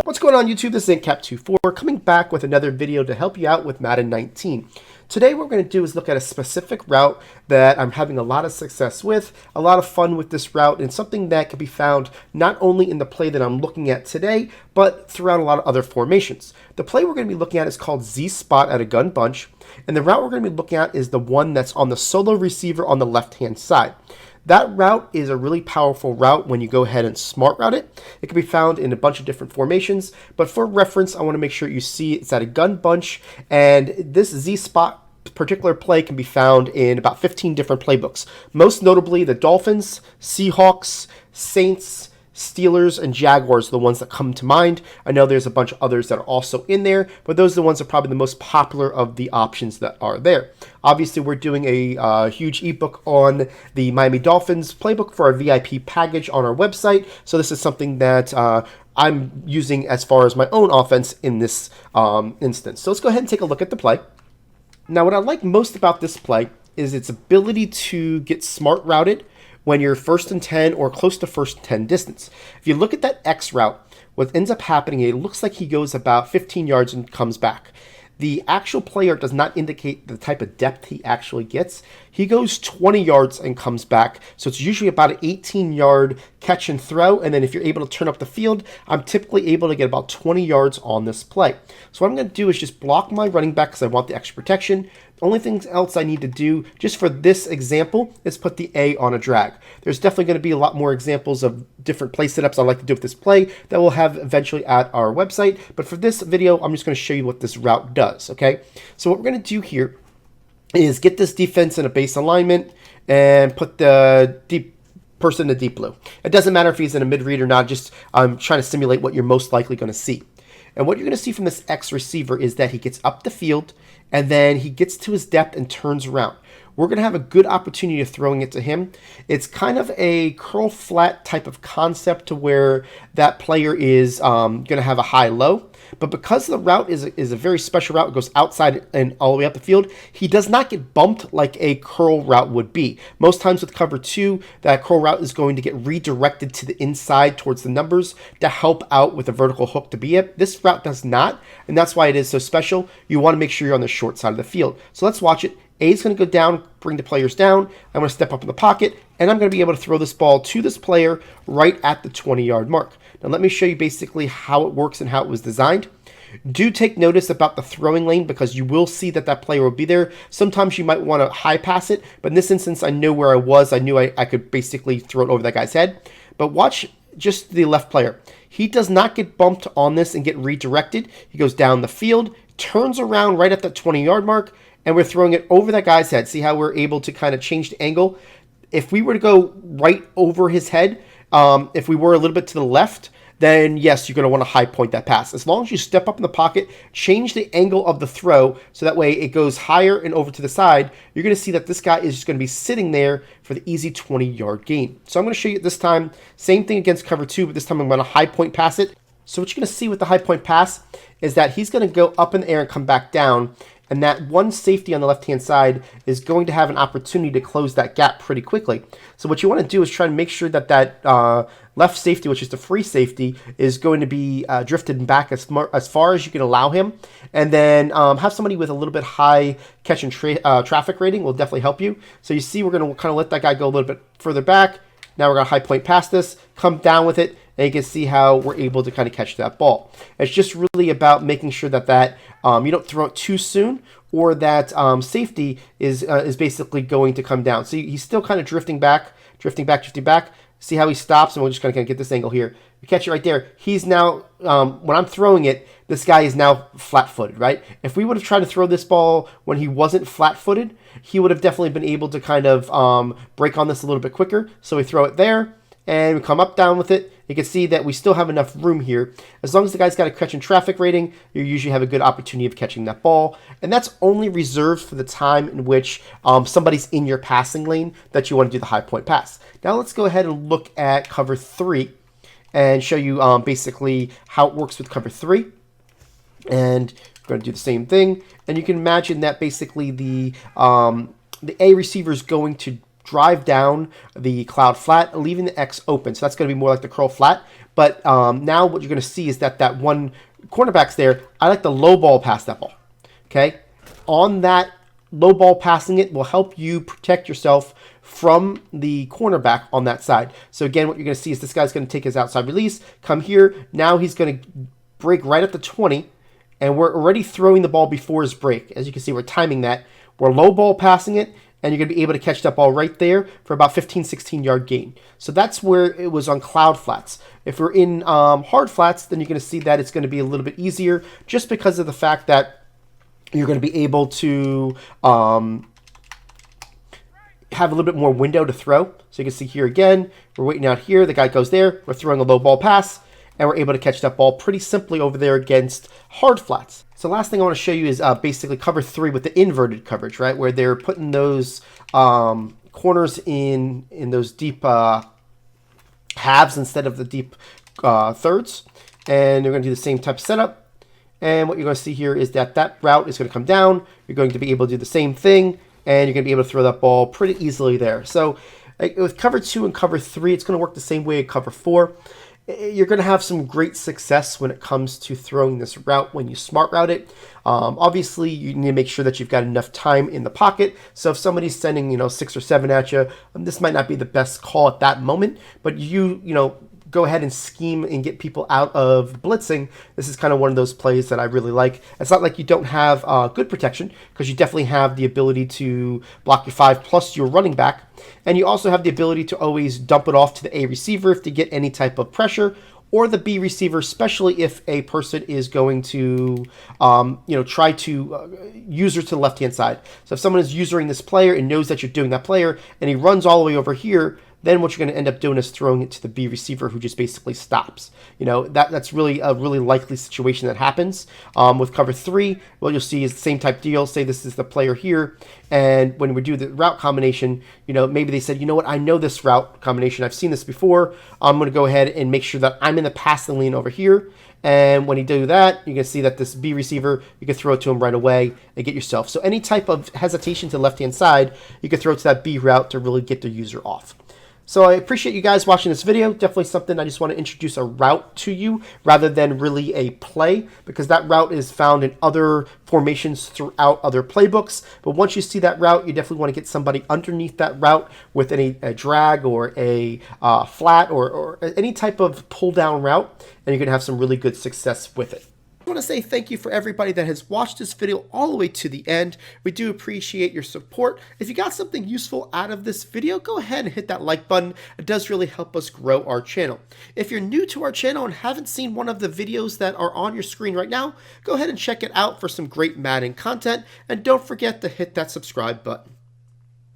What's going on YouTube? This is Cap24 coming back with another video to help you out with Madden 19. Today what we're going to do is look at a specific route that I'm having a lot of success with, a lot of fun with this route, and something that can be found not only in the play that I'm looking at today, but throughout a lot of other formations. The play we're going to be looking at is called Z-Spot at a gun bunch, and the route we're going to be looking at is the one that's on the solo receiver on the left-hand side. That route is a really powerful route when you go ahead and smart route it. It can be found in a bunch of different formations, but for reference, I want to make sure you see it's at a gun bunch, and this Z-Spot particular play can be found in about 15 different playbooks. Most notably, the Dolphins, Seahawks, Saints, Steelers, and Jaguars are the ones that come to mind. I know there's a bunch of others that are also in there, but those are the ones that are probably the most popular of the options that are there. Obviously, we're doing a huge ebook on the Miami Dolphins playbook for our VIP package on our website, so this is something that I'm using as far as my own offense in this instance. So let's go ahead and take a look at the play. Now, what I like most about this play is its ability to get smart routed when you're 1st and 10 or close to 1st and 10 distance. If you look at that X route, what ends up happening, it looks like he goes about 15 yards and comes back. The actual player does not indicate the type of depth he actually gets. He goes 20 yards and comes back, so it's usually about an 18-yard catch and throw, and then if you're able to turn up the field, I'm typically able to get about 20 yards on this play. So what I'm going to do is just block my running back because I want the extra protection. The only thing else I need to do, just for this example, is put the A on a drag. There's definitely going to be a lot more examples of different play setups I like to do with this play that we'll have eventually at our website. But for this video, I'm just going to show you what this route does, okay? So what we're going to do here is get this defense in a base alignment and put the deep person in the deep blue. It doesn't matter if he's in a mid-read or not, just I'm trying to simulate what you're most likely going to see. And what you're going to see from this X receiver is that he gets up the field and then he gets to his depth and turns around. We're going to have a good opportunity of throwing it to him. It's kind of a curl flat type of concept to where that player is going to have a high-low. But because the route is a very special route, it goes outside and all the way up the field, he does not get bumped like a curl route would be. Most times with cover 2, that curl route is going to get redirected to the inside towards the numbers to help out with a vertical hook to be it. This route does not, and that's why it is so special. You want to make sure you're on the short side of the field. So let's watch it. A is going to go down, bring the players down. I'm going to step up in the pocket, and I'm going to be able to throw this ball to this player right at the 20-yard mark. Now let me show you basically how it works and how it was designed. Do take notice about the throwing lane because you will see that that player will be there. Sometimes you might want to high pass it, but in this instance, I know where I was. I knew I could basically throw it over that guy's head. But watch just the left player. He does not get bumped on this and get redirected. He goes down the field, turns around right at that 20-yard mark, and we're throwing it over that guy's head. See how we're able to kind of change the angle? If we were to go right over his head, if we were a little bit to the left, then yes, you're going to want to high point that pass. As long as you step up in the pocket, change the angle of the throw so that way it goes higher and over to the side, you're going to see that this guy is just going to be sitting there for the easy 20-yard gain. So I'm going to show you this time, same thing against cover 2, but this time I'm going to high point pass it. So what you're going to see with the high point pass is that he's going to go up in the air and come back down, and that one safety on the left-hand side is going to have an opportunity to close that gap pretty quickly. So what you want to do is try to make sure that that left safety, which is the free safety, is going to be drifted back as far as you can allow him. And then have somebody with a little bit high catch and traffic rating will definitely help you. So you see we're going to kind of let that guy go a little bit further back. Now we're going to high point past this, come down with it, and you can see how we're able to kind of catch that ball. It's just really about making sure that you don't throw it too soon, or that safety is basically going to come down. So he's still kind of drifting back. See how he stops, and we're just going to get this angle here. You catch it right there. He's now, when I'm throwing it, this guy is now flat-footed, right? If we would have tried to throw this ball when he wasn't flat-footed, he would have definitely been able to kind of break on this a little bit quicker. So we throw it there, and we come up, down with it. You can see that we still have enough room here. As long as the guy's got a catch and traffic rating, you usually have a good opportunity of catching that ball. And that's only reserved for the time in which somebody's in your passing lane that you want to do the high point pass. Now let's go ahead and look at cover 3 and show you basically how it works with cover 3. And we're going to do the same thing. And you can imagine that basically the A receiver is going to drive down the cloud flat, leaving the X open. So that's going to be more like the curl flat. But now what you're going to see is that one cornerback's there. I like the low ball pass that ball. Okay, on that low ball passing it will help you protect yourself from the cornerback on that side. So again, what you're going to see is this guy's going to take his outside release, come here. Now he's going to break right at the 20, and we're already throwing the ball before his break. As you can see, we're timing that. We're low ball passing it, and you're going to be able to catch that ball right there for about 15, 16-yard gain. So that's where it was on cloud flats. If we're in hard flats, then you're going to see that it's going to be a little bit easier just because of the fact that you're going to be able to have a little bit more window to throw. So you can see here again, we're waiting out here. The guy goes there. We're throwing a low ball pass, and we're able to catch that ball pretty simply over there against hard flats. So last thing I want to show you is basically cover 3 with the inverted coverage, right? Where they're putting those corners in those deep halves instead of the deep thirds. And they're going to do the same type of setup. And what you're going to see here is that route is going to come down. You're going to be able to do the same thing, and you're going to be able to throw that ball pretty easily there. So with cover 2 and cover 3, it's going to work the same way in cover 4. You're going to have some great success when it comes to throwing this route when you smart route it. Obviously, you need to make sure that you've got enough time in the pocket. So if somebody's sending 6 or 7 at you, this might not be the best call at that moment. But you go ahead and scheme and get people out of blitzing. This is kind of one of those plays that I really like. It's not like you don't have good protection, because you definitely have the ability to block your 5 plus your running back. And you also have the ability to always dump it off to the A receiver if they get any type of pressure, or the B receiver, especially if a person is going to, try to user to the left-hand side. So if someone is usering this player and knows that you're doing that player, and he runs all the way over here, then what you're going to end up doing is throwing it to the B receiver, who just basically stops. That's really a really likely situation that happens. With cover 3, what you'll see is the same type deal. Say this is the player here, and when we do the route combination, maybe they said, what, I know this route combination. I've seen this before. I'm going to go ahead and make sure that I'm in the passing lane over here. And when you do that, you can see that this B receiver, you can throw it to him right away and get yourself. So any type of hesitation to the left-hand side, you can throw it to that B route to really get the user off. So I appreciate you guys watching this video. Definitely something I just want to introduce a route to you rather than really a play, because that route is found in other formations throughout other playbooks. But once you see that route, you definitely want to get somebody underneath that route with a drag or a flat or any type of pull down route, and you're going to have some really good success with it. I want to say thank you for everybody that has watched this video all the way to the end. We do appreciate your support. If you got something useful out of this video, go ahead and hit that like button. It does really help us grow our channel. If you're new to our channel and haven't seen one of the videos that are on your screen right now, go ahead and check it out for some great Madden content. And don't forget to hit that subscribe button.